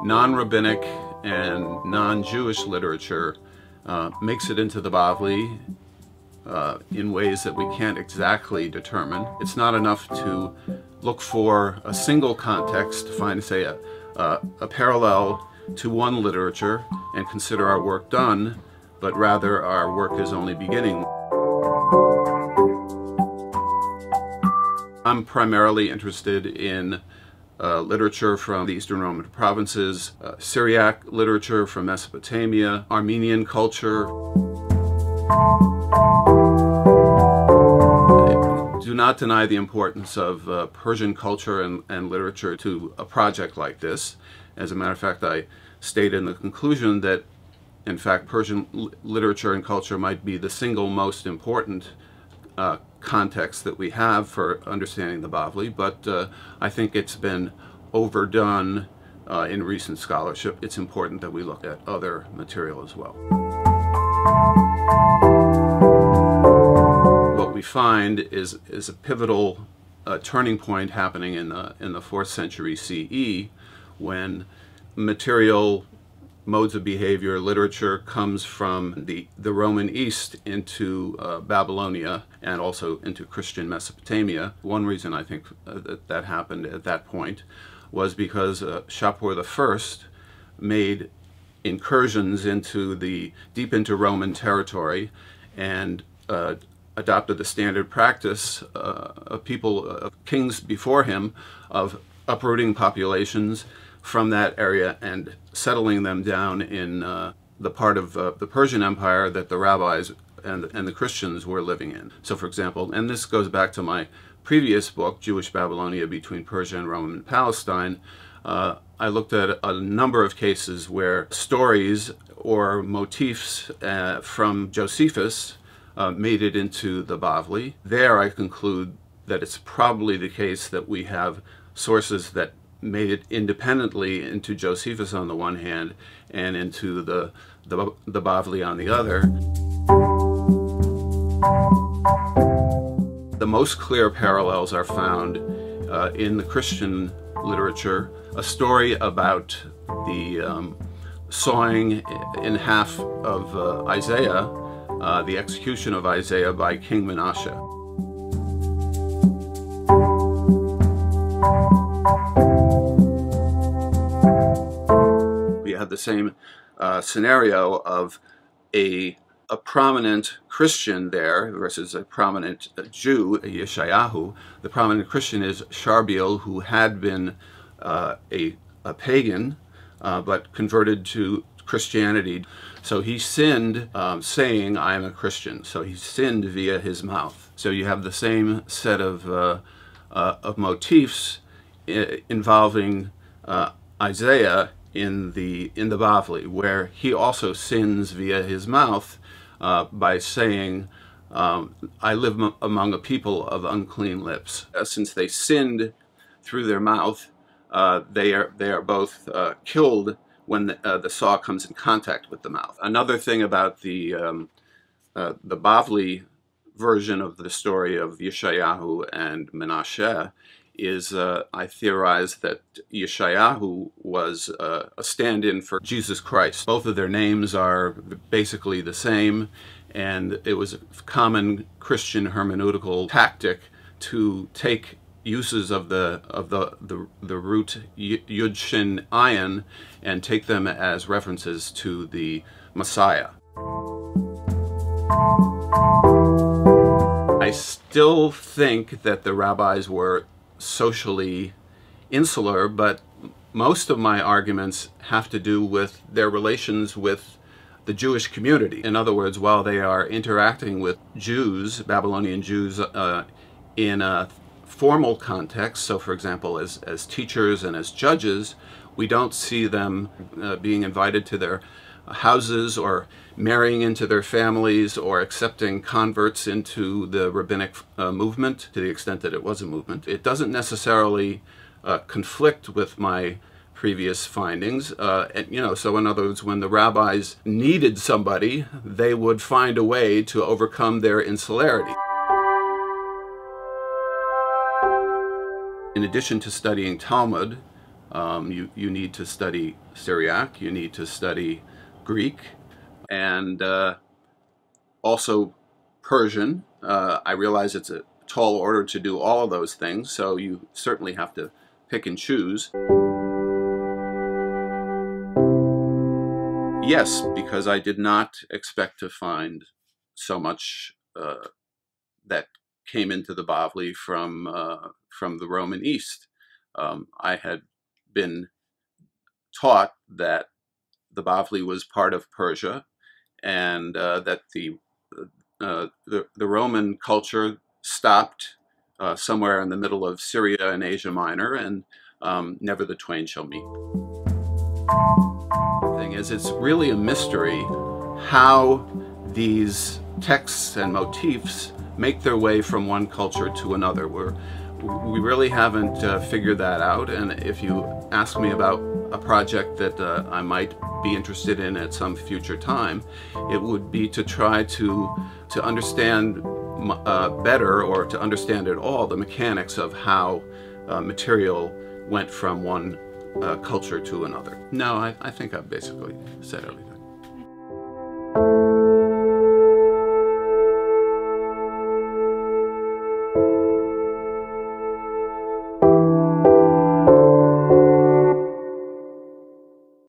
Non-rabbinic and non-Jewish literature makes it into the Bavli in ways that we can't exactly determine. It's not enough to look for a single context to find, say, a parallel to one literature and consider our work done, but rather our work is only beginning. I'm primarily interested in literature from the Eastern Roman provinces, Syriac literature from Mesopotamia, Armenian culture. Do not deny the importance of Persian culture and literature to a project like this. As a matter of fact, I stated in the conclusion that, in fact, Persian literature and culture might be the single most important context that we have for understanding the Bavli, but I think it's been overdone in recent scholarship. It's important that we look at other material as well. What we find is a pivotal turning point happening in the 4th century CE, when material, modes of behavior, literature comes from the Roman East into Babylonia and also into Christian Mesopotamia. One reason I think that happened at that point was because Shapur I made incursions deep into Roman territory and adopted the standard practice of kings before him, of uprooting populations from that area and settling them down in the part of the Persian Empire that the rabbis and the Christians were living in. So, for example, and this goes back to my previous book, Jewish Babylonia Between Persia and Rome and Palestine, I looked at a number of cases where stories or motifs from Josephus made it into the Bavli. There I conclude that it's probably the case that we have sources that made it independently into Josephus on the one hand and into the Bavli on the other. The most clear parallels are found in the Christian literature. A story about the sawing in half of Isaiah, the execution of Isaiah by King Manasseh. We had the same scenario of a prominent Christian there versus a prominent Jew, Yeshayahu. The prominent Christian is Sharbiel, who had been a pagan, but converted to Christianity. So he sinned saying, "I am a Christian." So he sinned via his mouth. So you have the same set of motifs involving Isaiah in the Bavli, where he also sins via his mouth by saying, "I live among a people of unclean lips." Since they sinned through their mouth, they are both killed when the saw comes in contact with the mouth. Another thing about the Bavli version of the story of Yeshayahu and Manasseh is I theorize that Yeshayahu was a stand-in for Jesus Christ. Both of their names are basically the same, and it was a common Christian hermeneutical tactic to take uses of the root Yud Shin Ayin and take them as references to the Messiah. I still think that the rabbis were socially insular, but most of my arguments have to do with their relations with the Jewish community. In other words, while they are interacting with Jews, Babylonian Jews, in a formal context, so for example as teachers and as judges, we don't see them being invited to their houses or marrying into their families or accepting converts into the rabbinic movement, to the extent that it was a movement. It doesn't necessarily conflict with my previous findings. So in other words, when the rabbis needed somebody, they would find a way to overcome their insularity. In addition to studying Talmud, you need to study Syriac, you need to study Greek, and also Persian. I realize it's a tall order to do all of those things, so you certainly have to pick and choose. Yes, because I did not expect to find so much that came into the Bavli from the Roman East. I had been taught that the Bavli was part of Persia, and that the Roman culture stopped somewhere in the middle of Syria and Asia Minor, and never the twain shall meet. The thing is, it's really a mystery how these texts and motifs make their way from one culture to another. We really haven't figured that out, and if you ask me about a project that I might be interested in at some future time, it would be to try to understand better, or to understand at all, the mechanics of how material went from one culture to another. No, I think I've basically said everything.